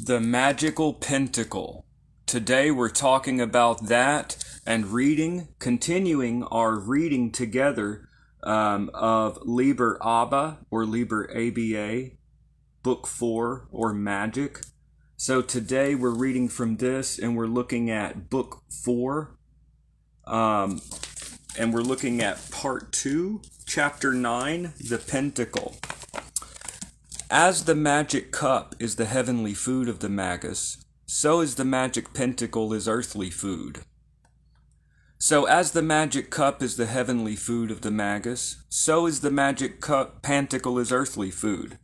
The magical pentacle. Today we're talking about that and continuing our reading together of Liber Abba or Liber ABA, Book 4 or Magick. So today we're reading from this and we're looking at Book 4 and we're looking at Part 2, Chapter 9, the Pentacle. As the magic cup is the heavenly food of the magus, so is the magic pentacle his earthly food. So as the magic cup is the heavenly food of the magus, so is the magic cup pantacle his earthly food.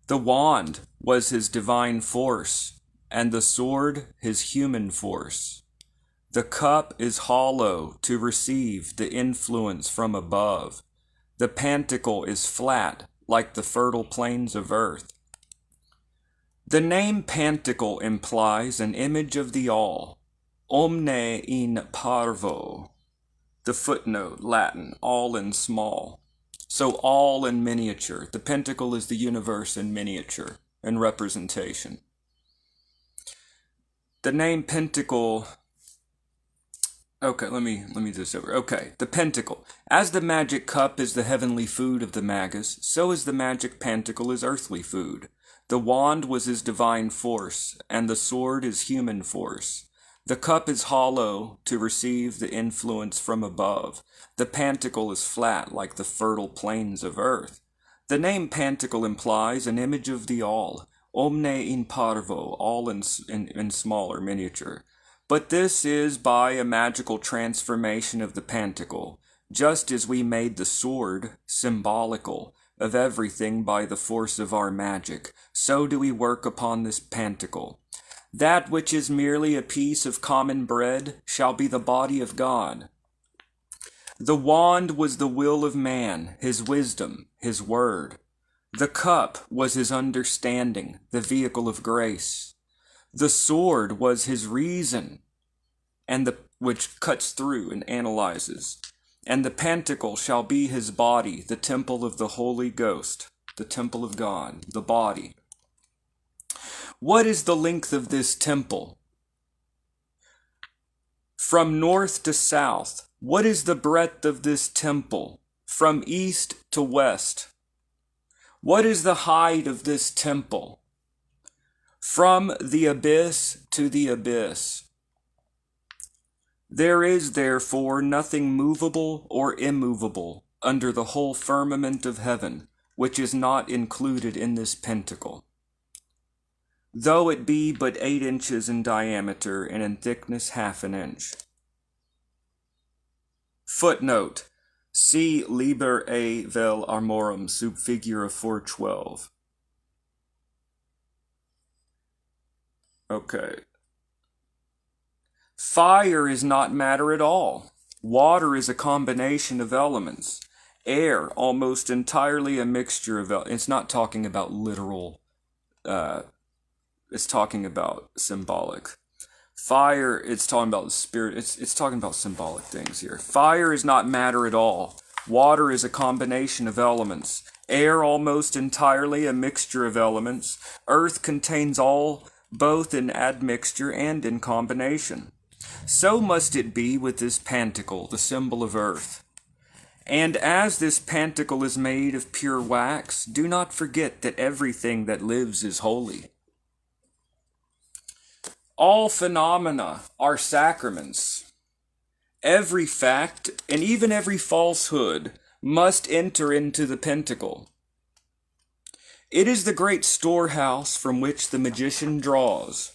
The wand was his divine force, and the sword his human force. The cup is hollow to receive the influence from above. The pantacle is flat, like the fertile plains of earth. The name Pantacle implies an image of the all, omne in parvo. The footnote, Latin, all in small. So all in miniature. The pentacle is the universe in miniature and representation. The name Pentacle... Okay, let me do this over. Okay, the pentacle. As the magic cup is the heavenly food of the magus, so is the magic pantacle his earthly food. The wand was his divine force, and the sword his human force. The cup is hollow to receive the influence from above. The pantacle is flat like the fertile plains of earth. The name Pantacle implies an image of the all, omne in parvo, all in small or miniature. But this is by a magical transformation of the pantacle, just as we made the sword symbolical of everything by the force of our magic, so do we work upon this pantacle. That which is merely a piece of common bread shall be the body of God. The wand was the will of man, his wisdom, his word. The cup was his understanding, the vehicle of grace. The sword was his reason, which cuts through and analyzes. And the pantacle shall be his body, the temple of the Holy Ghost, the temple of God, the body. What is the length of this temple? From north to south. What is the breadth of this temple? From east to west. What is the height of this temple? From the abyss to the abyss. There is, therefore, nothing movable or immovable under the whole firmament of heaven, which is not included in this pentacle, though it be but 8 inches in diameter and in thickness half an inch. Footnote: see Liber A vel armorum sub figura 412. Okay. Fire is not matter at all. Water is a combination of elements. Air, almost entirely a mixture of elements. It's not talking about literal, it's talking about symbolic. Fire, it's talking about the spirit, it's talking about symbolic things here. Fire is not matter at all. Water is a combination of elements. Air, almost entirely a mixture of elements. Earth contains all, both in admixture and in combination. So must it be with this pantacle, the symbol of earth. And as this pantacle is made of pure wax, do not forget that everything that lives is holy. All phenomena are sacraments. Every fact, and even every falsehood, must enter into the pentacle. It is the great storehouse from which the magician draws.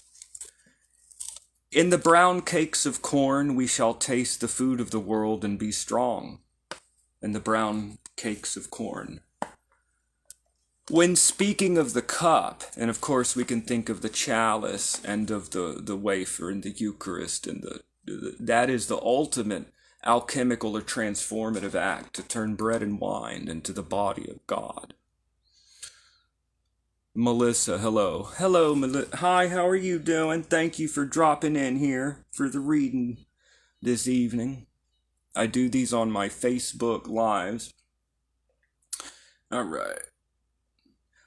In the brown cakes of corn we shall taste the food of the world and be strong. In the brown cakes of corn. When speaking of the cup, and of course we can think of the chalice and of the wafer and the Eucharist, and that is the ultimate alchemical or transformative act, to turn bread and wine into the body of God. Melissa, hello. Hello, Melissa. Hi, how are you doing? Thank you for dropping in here for the reading this evening. I do these on my Facebook Lives. All right.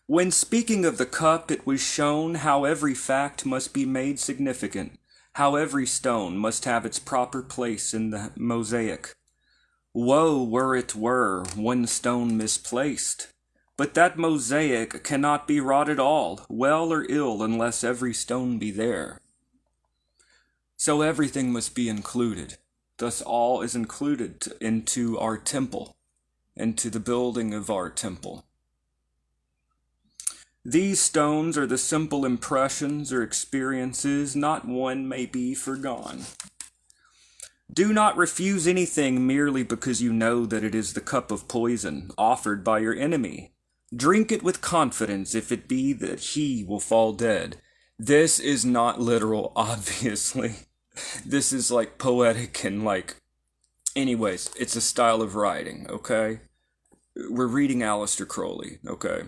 When speaking of the cup, it was shown how every fact must be made significant, how every stone must have its proper place in the mosaic. Woe were it were one stone misplaced! But that mosaic cannot be wrought at all, well or ill, unless every stone be there. So everything must be included. Thus all is included into our temple, into the building of our temple. These stones are the simple impressions or experiences, not one may be forgone. Do not refuse anything merely because you know that it is the cup of poison offered by your enemy. Drink it with confidence if it be that he will fall dead. This is not literal, obviously. This is like poetic and anyways, it's a style of writing, okay? We're reading Aleister Crowley, okay?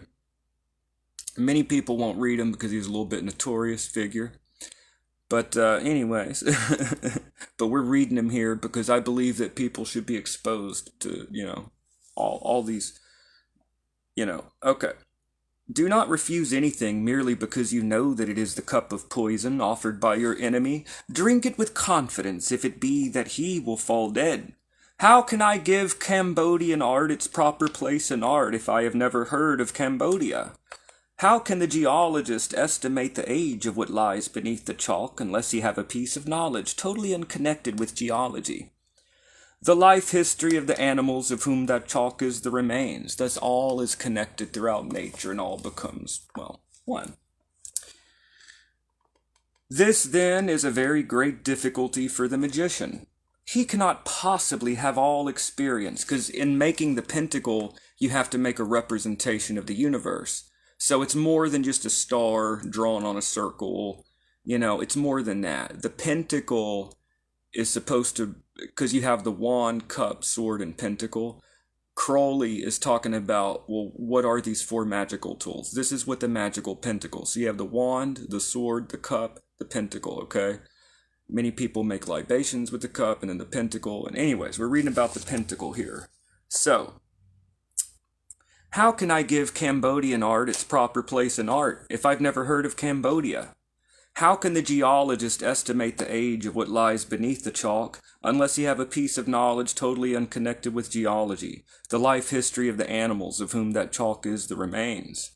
Many people won't read him because he's a little bit notorious figure. But anyways, but we're reading him here because I believe that people should be exposed to, all these, okay. Do not refuse anything merely because you know that it is the cup of poison offered by your enemy. Drink it with confidence if it be that he will fall dead. How can I give Cambodian art its proper place in art if I have never heard of Cambodia? How can the geologist estimate the age of what lies beneath the chalk unless he have a piece of knowledge totally unconnected with geology? The life history of the animals of whom that chalk is the remains. Thus all is connected throughout nature and all becomes, one. This then is a very great difficulty for the magician. He cannot possibly have all experience, because in making the pentacle, you have to make a representation of the universe. So it's more than just a star drawn on a circle. It's more than that. The pentacle is supposed to, because you have the wand, cup, sword, and pentacle. Crowley is talking about, what are these four magical tools? This is what the magical pentacle. So you have the wand, the sword, the cup, the pentacle, okay? Many people make libations with the cup and then the pentacle. And anyways, we're reading about the pentacle here. So, how can I give Cambodian art its proper place in art if I've never heard of Cambodia? How can the geologist estimate the age of what lies beneath the chalk unless he have a piece of knowledge totally unconnected with geology, the life history of the animals of whom that chalk is the remains?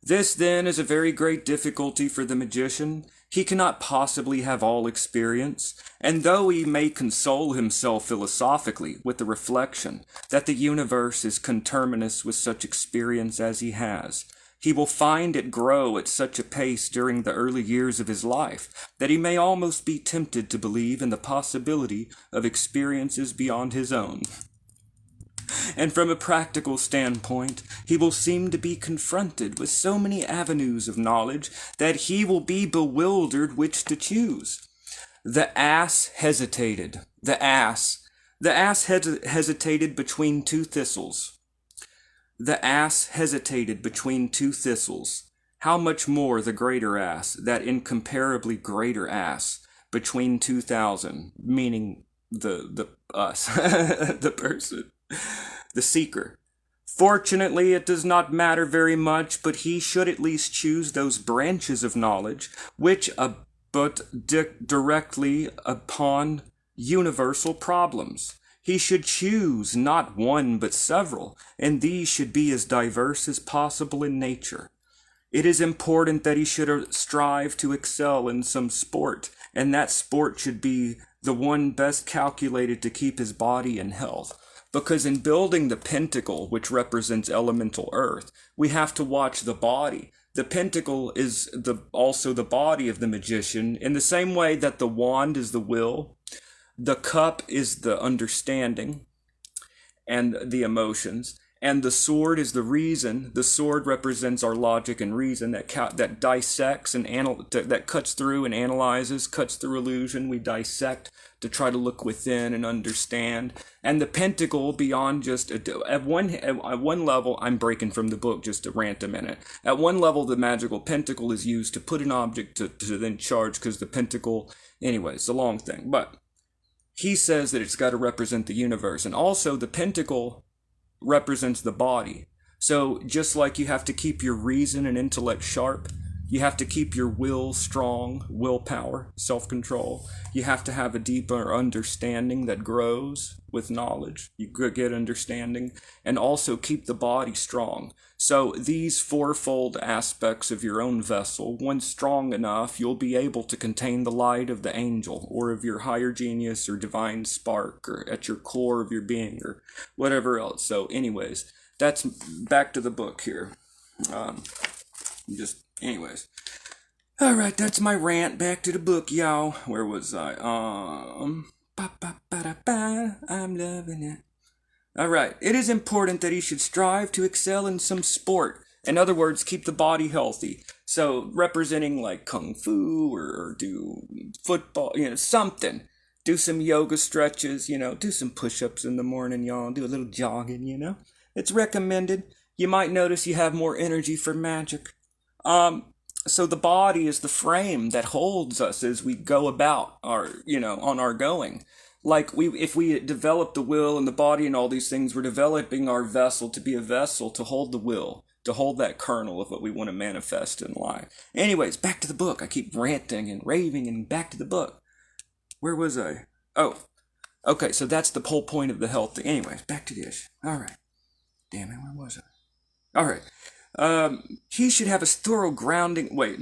This, then, is a very great difficulty for the magician. He cannot possibly have all experience, and though he may console himself philosophically with the reflection that the universe is conterminous with such experience as he has, he will find it grow at such a pace during the early years of his life that he may almost be tempted to believe in the possibility of experiences beyond his own. And from a practical standpoint, he will seem to be confronted with so many avenues of knowledge that he will be bewildered which to choose. The ass hesitated. The ass hesitated between two thistles. The ass hesitated between two thistles. How much more the greater ass, that incomparably greater ass, between 2,000, meaning the us, the person. The seeker. Fortunately, it does not matter very much, but he should at least choose those branches of knowledge which abut directly upon universal problems. He should choose not one but several, and these should be as diverse as possible in nature. It is important that he should strive to excel in some sport, and that sport should be the one best calculated to keep his body in health. Because in building the pentacle, which represents elemental earth, we have to watch the body. The pentacle is also the body of the magician, in the same way that the wand is the will, the cup is the understanding and the emotions, and the sword is the reason. The sword represents our logic and reason that dissects and that cuts through and analyzes, cuts through illusion. We dissect to try to look within and understand. And the pentacle, beyond just at one level, I'm breaking from the book just to rant a minute. At one level, the magical pentacle is used to put an object to then charge, because the pentacle, anyway, it's a long thing. But he says that it's got to represent the universe, and also the pentacle represents the body. So just like you have to keep your reason and intellect sharp, you have to keep your will strong, willpower, self-control. You have to have a deeper understanding that grows with knowledge. You get understanding, and also keep the body strong. So these fourfold aspects of your own vessel, when strong enough, you'll be able to contain the light of the angel, or of your higher genius, or divine spark, or at your core of your being, or whatever else. So anyways, that's back to the book here. Anyways. Alright, that's my rant. Back to the book, y'all. Where was I? I'm loving it. Alright, it is important that he should strive to excel in some sport. In other words, keep the body healthy. So, representing like kung fu or do football, something. Do some yoga stretches, do some push-ups in the morning, y'all. Do a little jogging, It's recommended. You might notice you have more energy for magic. So the body is the frame that holds us as we go about on our going. Like if we develop the will and the body and all these things, we're developing our vessel to be a vessel to hold the will, to hold that kernel of what we want to manifest in life. Anyways, back to the book. I keep ranting and raving and back to the book. Where was I? Oh, okay. So that's the whole point of the health thing. Anyways, back to this. All right. Damn it, where was I? All right. He should have a thorough grounding. Wait.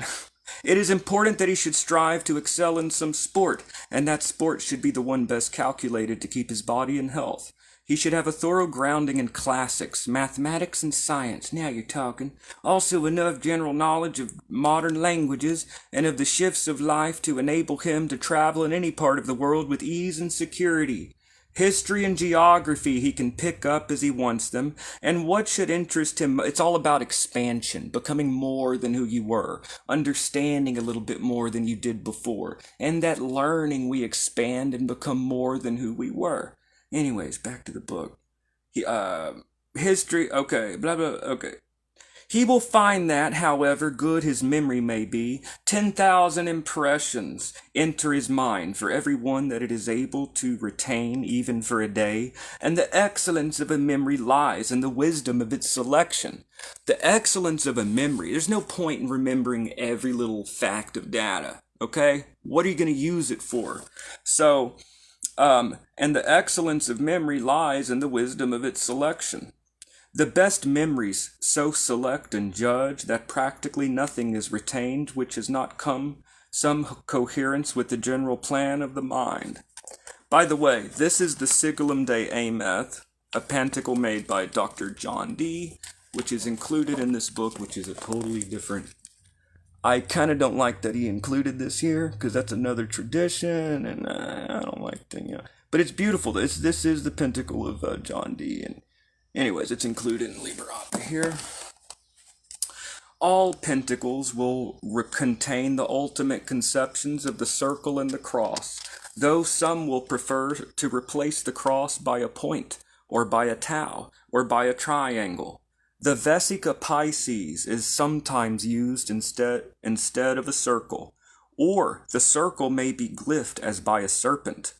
It is important that he should strive to excel in some sport, and that sport should be the one best calculated to keep his body in health. He should have a thorough grounding in classics, mathematics, and science. Now you're talking. Also enough general knowledge of modern languages and of the shifts of life to enable him to travel in any part of the world with ease and security. History and geography he can pick up as he wants them, and what should interest him, it's all about expansion, becoming more than who you were, understanding a little bit more than you did before, and that learning we expand and become more than who we were. Anyways, back to the book. History, okay, blah, blah, okay. He will find that, however good his memory may be, 10,000 impressions enter his mind for every one that it is able to retain even for a day, and the excellence of a memory lies in the wisdom of its selection. The excellence of a memory, there's no point in remembering every little fact of data, okay? What are you going to use it for? So, and the excellence of memory lies in the wisdom of its selection. The best memories so select and judge that practically nothing is retained which has not come some coherence with the general plan of the mind. By the way, this is the Sigillum de Ameth, a pantacle made by Dr. John Dee, which is included in this book, which is a totally different... I kind of don't like that he included this here, because that's another tradition, and I don't like that, But it's beautiful. This is the Pantacle of John Dee, and anyways, it's included in Liber here. All pentacles will contain the ultimate conceptions of the circle and the cross, though some will prefer to replace the cross by a point, or by a tau, or by a triangle. The Vesica Pisces is sometimes used instead of a circle, or the circle may be glyphed as by a serpent.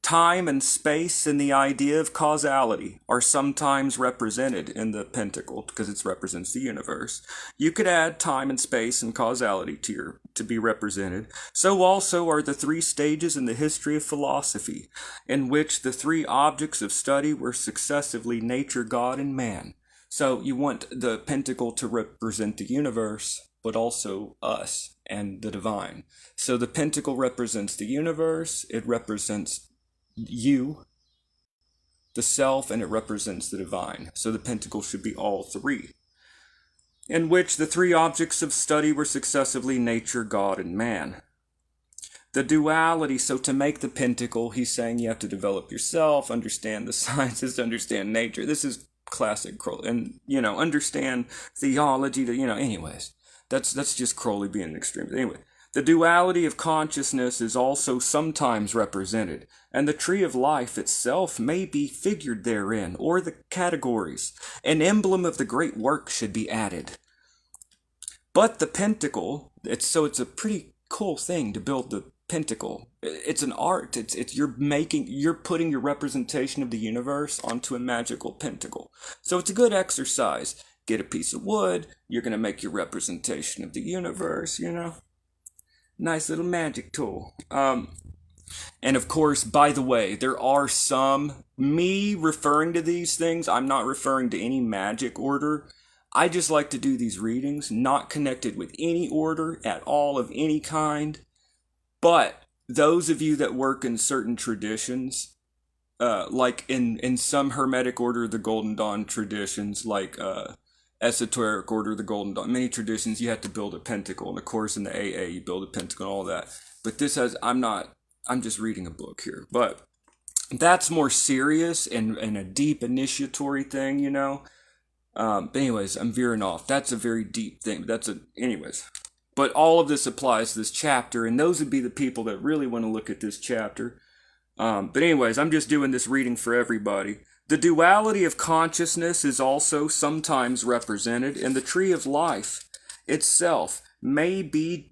Time and space and the idea of causality are sometimes represented in the pentacle because it represents the universe. You could add time and space and causality to be represented. So also are the three stages in the history of philosophy, in which the three objects of study were successively nature, God, and man. So you want the pentacle to represent the universe, but also us and the divine. So the pentacle represents the universe, it represents you, the self, and it represents the divine. So the pentacle should be all three, in which the three objects of study were successively nature, God, and man. The duality, so to make the pentacle, he's saying you have to develop yourself, understand the sciences, understand nature. This is classic Crowley, and, understand theology, anyways. That's just Crowley being an extreme. Anyway. The duality of consciousness is also sometimes represented, and the tree of life itself may be figured therein, or the categories. An emblem of the great work should be added. But the pentacle, it's a pretty cool thing to build the pentacle. It's an art. You're putting your representation of the universe onto a magical pentacle. So it's a good exercise. get a piece of wood, you're going to make your representation of the universe, you know? Nice little magic tool. And of course, by the way, there are some, me referring to these things, I'm not referring to any magic order. I just like to do these readings, not connected with any order at all of any kind. But those of you that work in certain traditions, like in some Hermetic Order of the Golden Dawn traditions, like Esoteric Order of the Golden Dawn, many traditions you have to build a pentacle. And of course in the AA you build a pentacle and all that. But this has, I'm just reading a book here. But that's more serious and a deep initiatory thing, you know. But anyways, I'm veering off. That's a very deep thing. Anyways. But all of this applies to this chapter, and those would be the people that really want to look at this chapter. But anyways, I'm just doing this reading for everybody. The duality of consciousness is also sometimes represented in the tree of life itself. May be,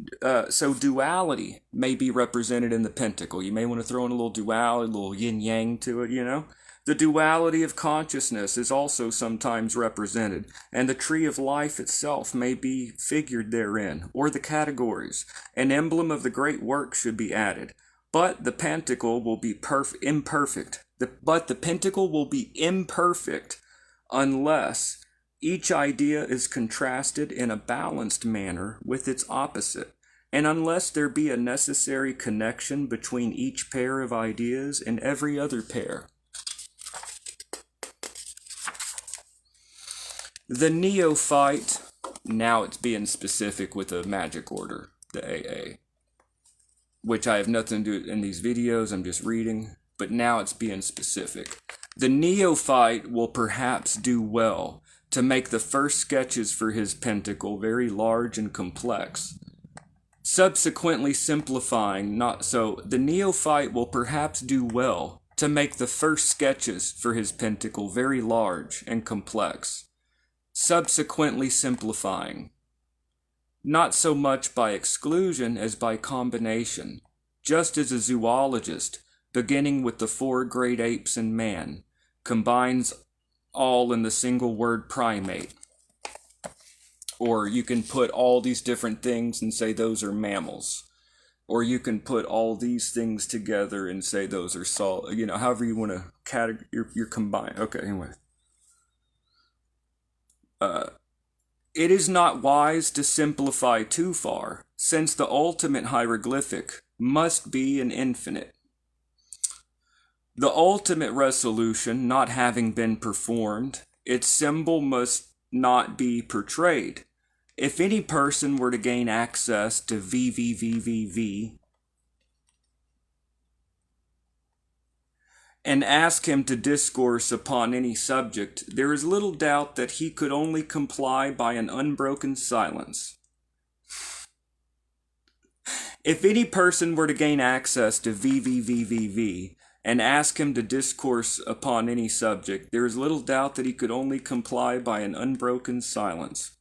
so duality may be represented in the pentacle. You may want to throw in a little duality, a little yin-yang to it, you know. The duality of consciousness is also sometimes represented, and the tree of life itself may be figured therein, or the categories. An emblem of the great work should be added, but the pentacle will be imperfect. But the pentacle will be imperfect unless each idea is contrasted in a balanced manner with its opposite, and unless there be a necessary connection between each pair of ideas and every other pair. The neophyte, now it's being specific with a magic order, the AA, which I have nothing to do in these videos, I'm just reading, but now it's being specific. The neophyte will perhaps do well to make the first sketches for his pentacle very large and complex, subsequently simplifying the neophyte will perhaps do well to make the first sketches for his pentacle very large and complex, subsequently simplifying, not so much by exclusion as by combination, just as a zoologist, beginning with the 4 great apes and man, combines all in the single word primate. Or you can put all these different things and say those are mammals. Or you can put all these things together and say those are you know, however you want to categorize, you're combined. Okay, anyway. It is not wise to simplify too far, since the ultimate hieroglyphic must be an infinite. The ultimate resolution not having been performed, its symbol must not be portrayed. If any person were to gain access to VVVVV and ask him to discourse upon any subject, there is little doubt that he could only comply by an unbroken silence. If any person were to gain access to VVVVV and ask him to discourse upon any subject, there is little doubt that he could only comply by an unbroken silence.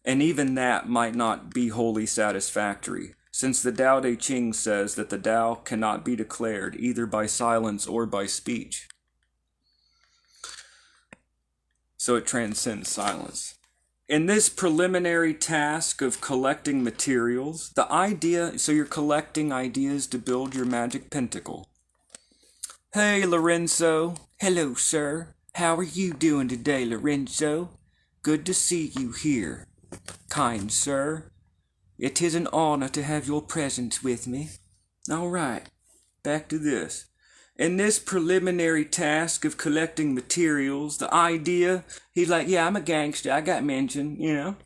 And even that might not be wholly satisfactory, since the Tao Te Ching says that the Tao cannot be declared either by silence or by speech. So it transcends silence. In this preliminary task of collecting materials, so you're collecting ideas to build your magic pentacle. Hey, Lorenzo. Hello, sir. How are you doing today, Lorenzo? Good to see you here. Kind sir, it is an honor to have your presence with me. All right, back to this. In this preliminary task of collecting materials, the idea, he's like, yeah, I'm a gangster, I got mentioned, you know.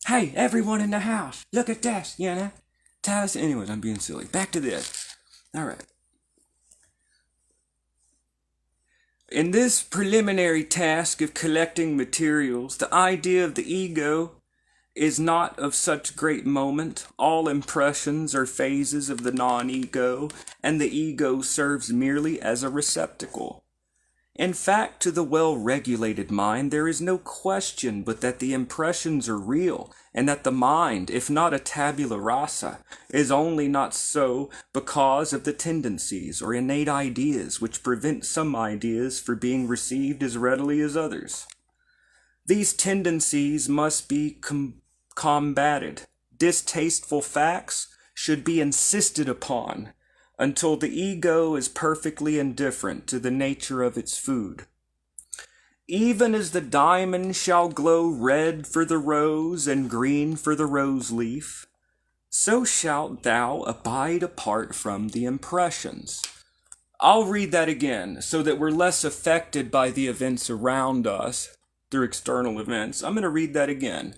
Hey, everyone in the house, look at this, you know. Taliesin. Anyways, I'm being silly. Back to this. All right. In this preliminary task of collecting materials, the idea of the ego is not of such great moment. All impressions are phases of the non-ego, and the ego serves merely as a receptacle. In fact, to the well-regulated mind, there is no question but that the impressions are real, and that the mind, if not a tabula rasa, is only not so because of the tendencies or innate ideas which prevent some ideas from being received as readily as others. These tendencies must be combated. Distasteful facts should be insisted upon until the ego is perfectly indifferent to the nature of its food. Even as the diamond shall glow red for the rose and green for the rose leaf, so shalt thou abide apart from the impressions. I'll read that again so that we're less affected by the events around us through external events. I'm going to read that again.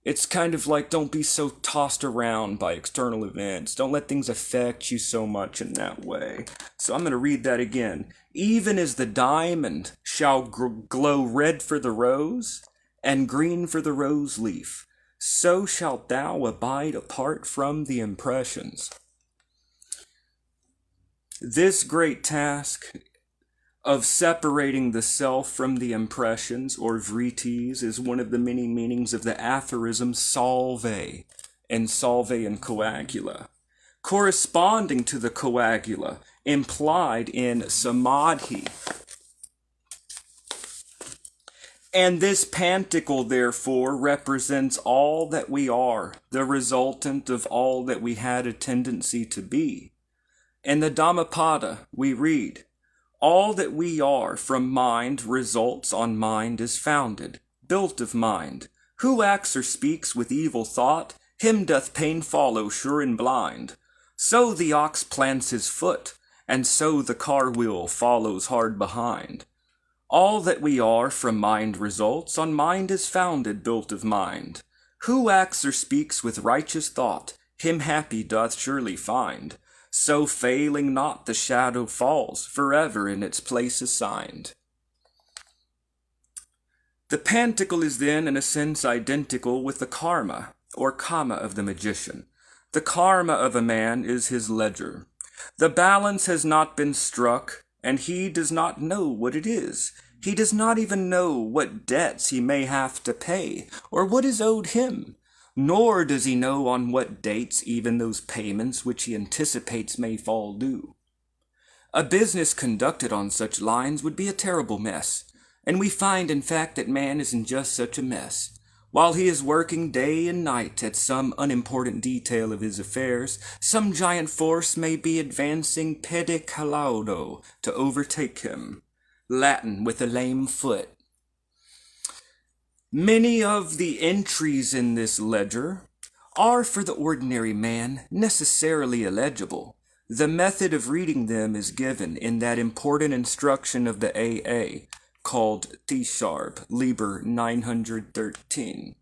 It's kind of like, don't be so tossed around by external events. Don't let things affect you so much in that way. So I'm going to read that again. Even as the diamond shall glow red for the rose and green for the rose leaf, so shalt thou abide apart from the impressions. This great task of separating the self from the impressions, or vritis, is one of the many meanings of the aphorism salve and coagula, corresponding to the coagula implied in samadhi. And this pantacle, therefore, represents all that we are, the resultant of all that we had a tendency to be. In the Dhammapada, we read, all that we are from mind results on mind is founded, built of mind. Who acts or speaks with evil thought, him doth pain follow sure and blind. So the ox plants his foot, and so the car wheel follows hard behind. All that we are from mind results, on mind is founded, built of mind. Who acts or speaks with righteous thought, him happy doth surely find. So failing not the shadow falls, forever in its place assigned. The pantacle is then, in a sense, identical with the karma, or kama of the magician. The karma of a man is his ledger. The balance has not been struck, and he does not know what it is. He does not even know what debts he may have to pay, or what is owed him. Nor does he know on what dates even those payments which he anticipates may fall due. A business conducted on such lines would be a terrible mess, and we find in fact that man is in just such a mess. While he is working day and night at some unimportant detail of his affairs, some giant force may be advancing pedicalaudo to overtake him. Latin, with a lame foot. Many of the entries in this ledger are for the ordinary man necessarily illegible. The method of reading them is given in that important instruction of the AA called T-sharp, Liber 913.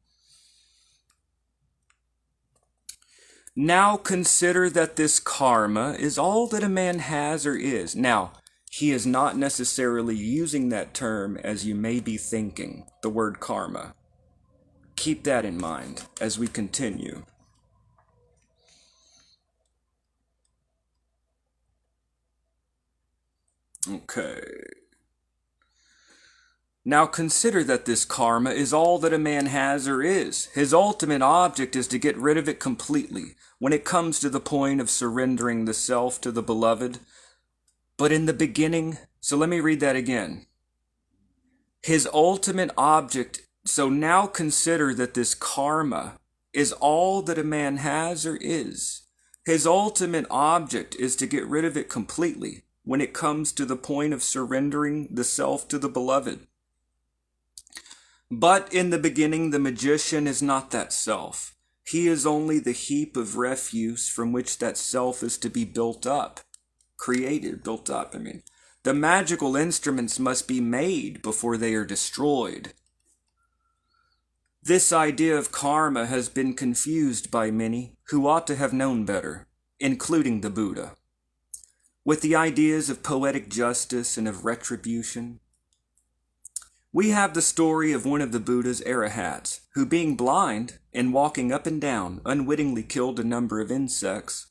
Now consider that this karma is all that a man has or is. Now, he is not necessarily using that term as you may be thinking, the word karma. Keep that in mind as we continue. Okay. Now consider that this karma is all that a man has or is. His ultimate object is to get rid of it completely when it comes to the point of surrendering the self to the beloved. But in the beginning, so let me read that again. His ultimate object, so now consider that this karma is all that a man has or is. His ultimate object is to get rid of it completely when it comes to the point of surrendering the self to the beloved. But in the beginning, the magician is not that self. He is only the heap of refuse from which that self is to be built up. Built up. The magical instruments must be made before they are destroyed. This idea of karma has been confused by many who ought to have known better, including the Buddha, with the ideas of poetic justice and of retribution. We have the story of one of the Buddha's arahats, who being blind and walking up and down, unwittingly killed a number of insects.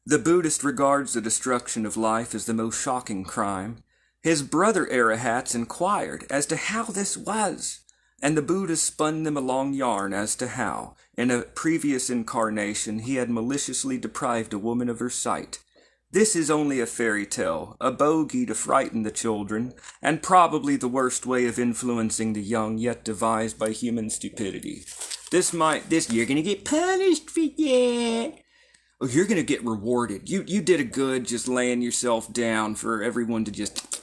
The Buddhist regards the destruction of life as the most shocking crime. His brother arahats inquired as to how this was, and the Buddha spun them a long yarn as to how, in a previous incarnation, he had maliciously deprived a woman of her sight, This is only a fairy tale, a bogey to frighten the children, and probably the worst way of influencing the young yet devised by human stupidity. You're gonna get punished for that. Oh, you're gonna get rewarded. You did a good just laying yourself down for everyone to just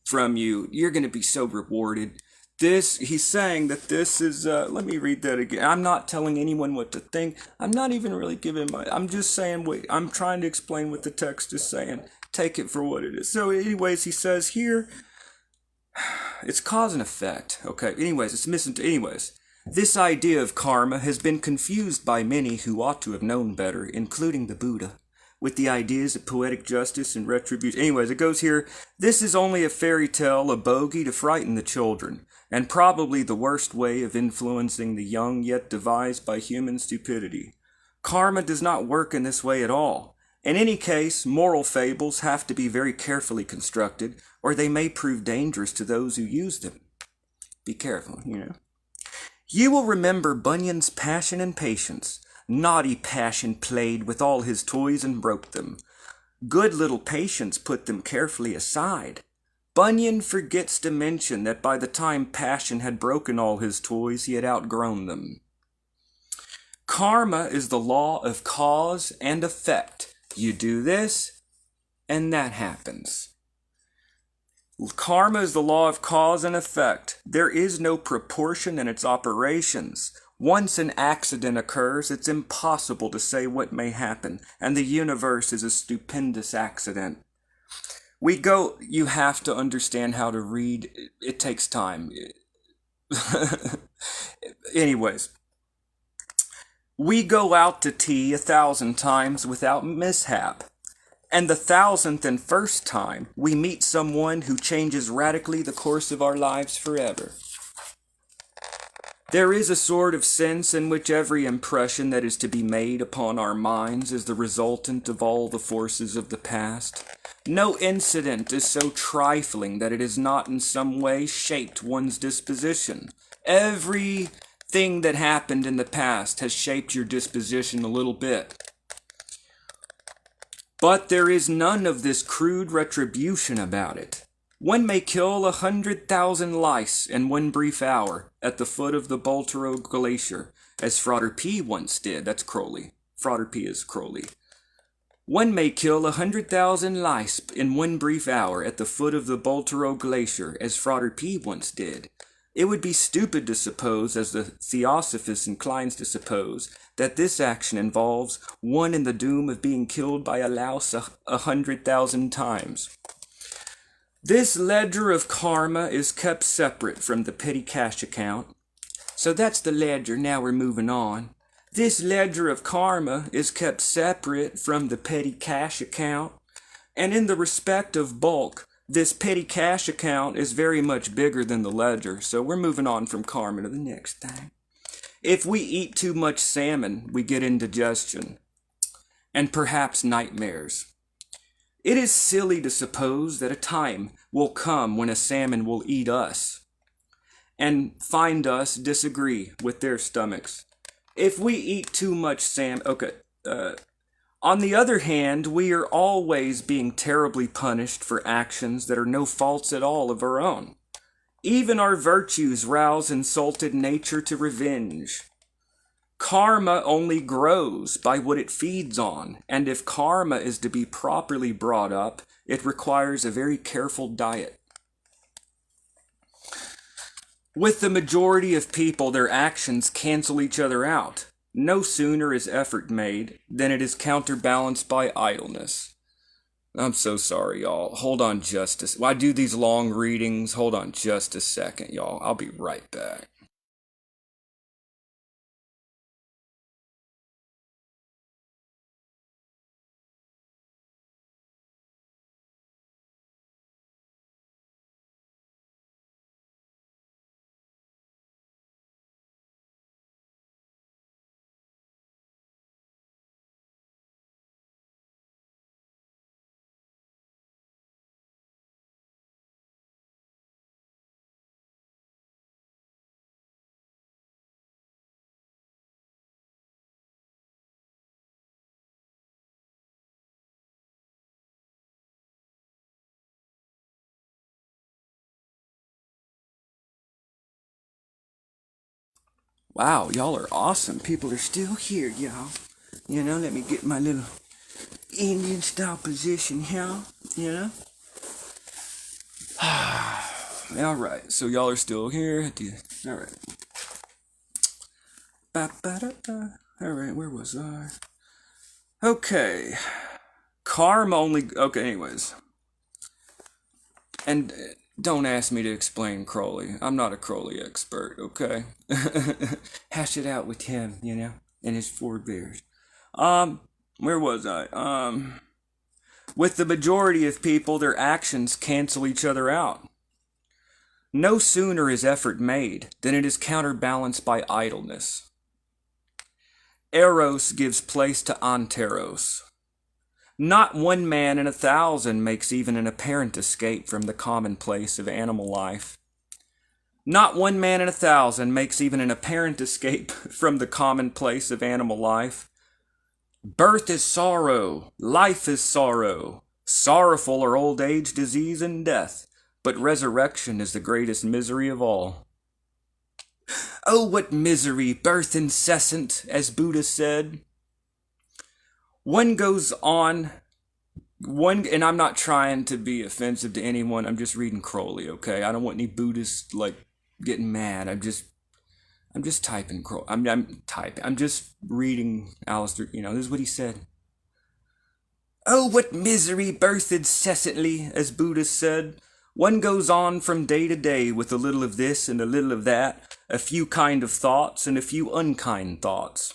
from you. You're gonna be so rewarded. He's saying that this is, let me read that again. I'm not telling anyone what to think. I'm not even really I'm just saying, I'm trying to explain what the text is saying. Take it for what it is. So anyways, he says here, it's cause and effect. Okay, anyways, this idea of karma has been confused by many who ought to have known better, including the Buddha, with the ideas of poetic justice and retribution. Anyways, it goes here, this is only a fairy tale, a bogey to frighten the children, and probably the worst way of influencing the young yet devised by human stupidity. Karma does not work in this way at all. In any case, moral fables have to be very carefully constructed, or they may prove dangerous to those who use them. Be careful, You will remember Bunyan's passion and patience. Naughty Passion played with all his toys and broke them. Good little Patience put them carefully aside. Bunyan forgets to mention that by the time Passion had broken all his toys, he had outgrown them. Karma is the law of cause and effect. You do this, and that happens. Karma is the law of cause and effect. There is no proportion in its operations. Once an accident occurs, it's impossible to say what may happen, and the universe is a stupendous accident. You have to understand how to read. It takes time. Anyways, we go out to tea 1,000 times without mishap. And the 1,000th and first time, we meet someone who changes radically the course of our lives forever. There is a sort of sense in which every impression that is to be made upon our minds is the resultant of all the forces of the past. No incident is so trifling that it has not in some way shaped one's disposition. Everything that happened in the past has shaped your disposition a little bit. But there is none of this crude retribution about it. One may kill 100,000 lice in one brief hour at the foot of the Baltoro Glacier, as Frater P. once did. That's Crowley. Frater P. is Crowley. One may kill 100,000 lice in one brief hour at the foot of the Baltoro Glacier, as Frater P. once did. It would be stupid to suppose, as the Theosophist inclines to suppose, that this action involves one in the doom of being killed by a louse 100,000 times. This ledger of karma is kept separate from the petty cash account. So that's the ledger, now we're moving on. This ledger of karma is kept separate from the petty cash account. And in the respect of bulk, this petty cash account is very much bigger than the ledger. So we're moving on from karma to the next thing. If we eat too much salmon, we get indigestion. And perhaps nightmares. It is silly to suppose that a time will come when a salmon will eat us and find us disagree with their stomachs. If we eat too much salmon, on the other hand, we are always being terribly punished for actions that are no faults at all of our own. Even our virtues rouse insulted nature to revenge. Karma only grows by what it feeds on, and if karma is to be properly brought up, it requires a very careful diet. With the majority of people, their actions cancel each other out. No sooner is effort made than it is counterbalanced by idleness. I'm so sorry, y'all. Hold on I do these long readings. Hold on just a second, y'all. I'll be right back. Wow, y'all are awesome. People are still here, y'all. You know, let me get my little Indian style position here, you know. Alright, so y'all are still here. Alright. Alright, where was I? Okay. Karma only... Okay, anyways. And don't ask me to explain Crowley. I'm not a Crowley expert, okay? Hash it out with him, you know, and his forebears. Where was I? With the majority of people, their actions cancel each other out. No sooner is effort made than it is counterbalanced by idleness. Eros gives place to anteros. Not one man in 1,000 makes even an apparent escape from the commonplace of animal life. Not one man in 1,000 makes even an apparent escape from the commonplace of animal life. Birth is sorrow, life is sorrow. Sorrowful are old age, disease, and death, but resurrection is the greatest misery of all. Oh, what misery, birth incessant, as Buddha said. One goes on, and I'm not trying to be offensive to anyone, I'm just reading Crowley, okay? I don't want any Buddhists, getting mad. I'm just typing Crowley. I'm typing. I'm just reading Aleister, this is what he said. Oh, what misery, birth incessantly, as Buddha said. One goes on from day to day with a little of this and a little of that, a few kind of thoughts and a few unkind thoughts.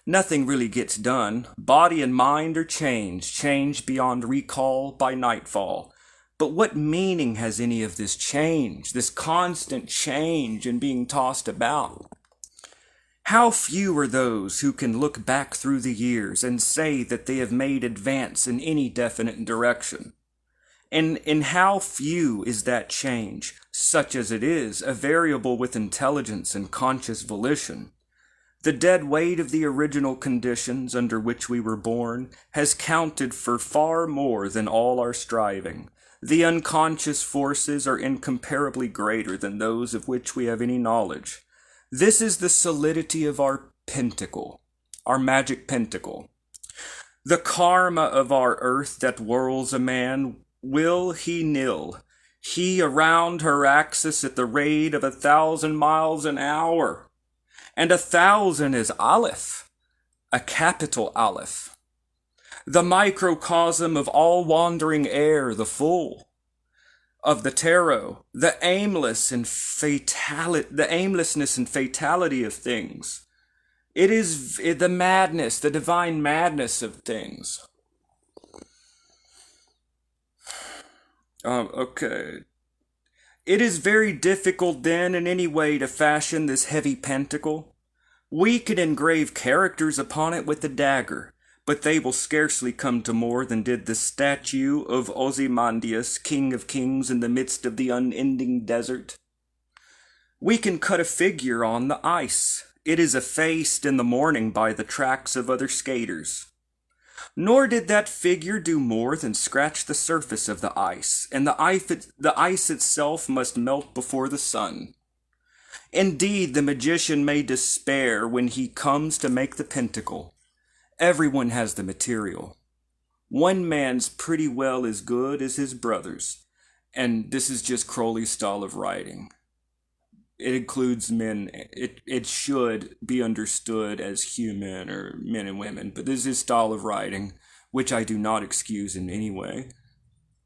Nothing really gets done. Body and mind are changed beyond recall by nightfall. But what meaning has any of this change, this constant change and being tossed about? How few are those who can look back through the years and say that they have made advance in any definite direction? And in how few is that change, such as it is, a variable with intelligence and conscious volition? The dead weight of the original conditions under which we were born has counted for far more than all our striving. The unconscious forces are incomparably greater than those of which we have any knowledge. This is the solidity of our pentacle, our magic pentacle. The karma of our earth that whirls a man, will he nil, he around her axis at the rate of 1,000 miles an hour. And 1,000 is Aleph, a capital Aleph. The microcosm of all wandering air, the full of the tarot, the aimlessness and fatality of things. It is the madness, the divine madness of things. Okay. It is very difficult then in any way to fashion this heavy pentacle. We can engrave characters upon it with the dagger, but they will scarcely come to more than did the statue of Ozymandias, king of kings in the midst of the unending desert. We can cut a figure on the ice. It is effaced in the morning by the tracks of other skaters. Nor did that figure do more than scratch the surface of the ice, and the ice itself must melt before the sun. Indeed, the magician may despair when he comes to make the pentacle. Everyone has the material. One man's pretty well as good as his brother's, and this is just Crowley's style of writing. It includes men. It should be understood as human or men and women, but this is his style of writing, which I do not excuse in any way.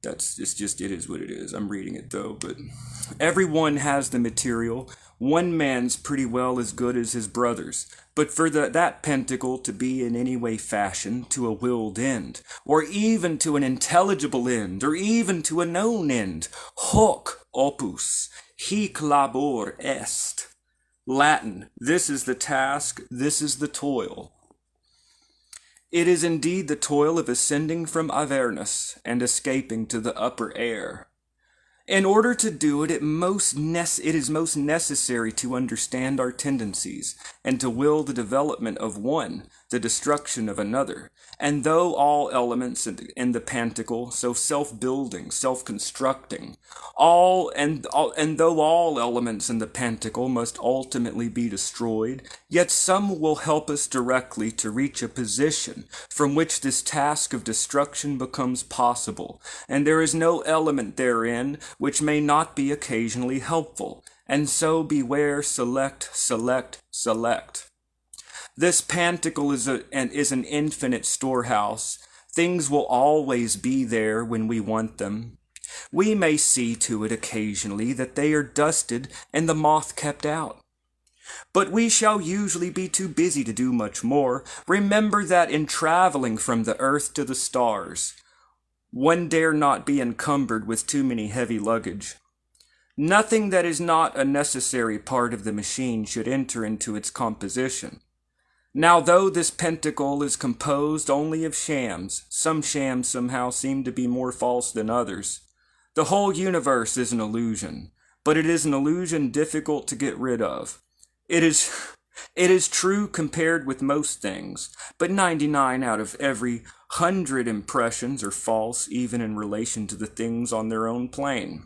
It is what it is. I'm reading it though, but everyone has the material. One man's pretty well as good as his brother's, but for that pentacle to be in any way fashioned to a willed end, or even to an intelligible end, or even to a known end, hoc opus, hic labor est. Latin, this is the task, this is the toil. It is indeed the toil of ascending from Avernus and escaping to the upper air. In order to do it, it is most necessary to understand our tendencies, and to will the development of one, the destruction of another. And though all elements in the Pantacle, so self-building, self-constructing, and though all elements in the Pantacle must ultimately be destroyed, yet some will help us directly to reach a position from which this task of destruction becomes possible, and there is no element therein which may not be occasionally helpful. And so beware, select, select, select. This Pantacle is an infinite storehouse. Things will always be there when we want them. We may see to it occasionally that they are dusted and the moth kept out. But we shall usually be too busy to do much more. Remember that in traveling from the earth to the stars, one dare not be encumbered with too many heavy luggage. Nothing that is not a necessary part of the machine should enter into its composition. Now, though this Pantacle is composed only of shams, some shams somehow seem to be more false than others. The whole universe is an illusion, but it is an illusion difficult to get rid of. It is true compared with most things, but 99 out of every 100 impressions are false, even in relation to the things on their own plane.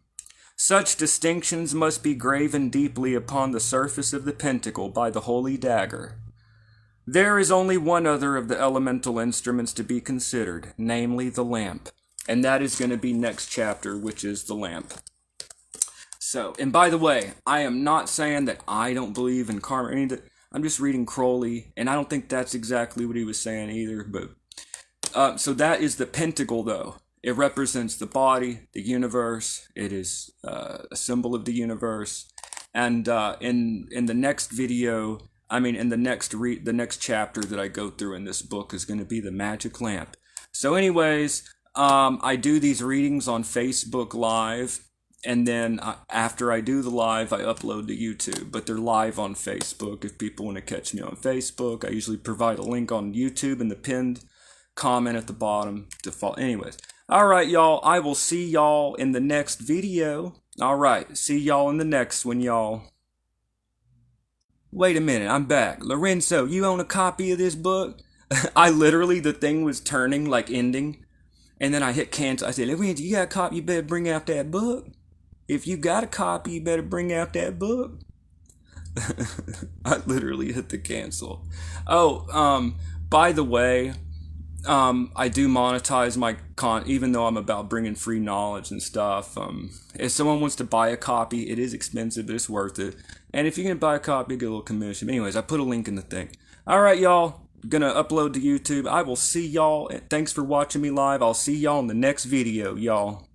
Such distinctions must be graven deeply upon the surface of the Pantacle by the holy dagger. There is only one other of the elemental instruments to be considered, namely the lamp. And that is going to be next chapter, which is the lamp. So, and by the way, I am not saying that I don't believe in karma or anything. I'm just reading Crowley, and I don't think that's exactly what he was saying either. But so that is the Pantacle, though. It represents the body, the universe. It is a symbol of the universe. And in the next video, in the next chapter that I go through in this book is going to be the magic lamp. So anyways, I do these readings on Facebook Live, and then after I do the live, I upload to YouTube. But they're live on Facebook if people want to catch me on Facebook. I usually provide a link on YouTube in the pinned comment at the bottom to follow. Anyways, all right, y'all. I will see y'all in the next video. All right, see y'all in the next one, y'all. Wait a minute, I'm back. Lorenzo, you own a copy of this book? I literally, the thing was turning, like ending. And then I hit cancel. I said, Lorenzo, you got a copy? You better bring out that book. If you got a copy, you better bring out that book. I literally hit the cancel. Oh, by the way, I do monetize my even though I'm about bringing free knowledge and stuff. If someone wants to buy a copy, it is expensive, but it's worth it. And if you're going to buy a copy, get a little commission. But anyways, I put a link in the thing. All right, y'all. Gonna upload to YouTube. I will see y'all. Thanks for watching me live. I'll see y'all in the next video, y'all.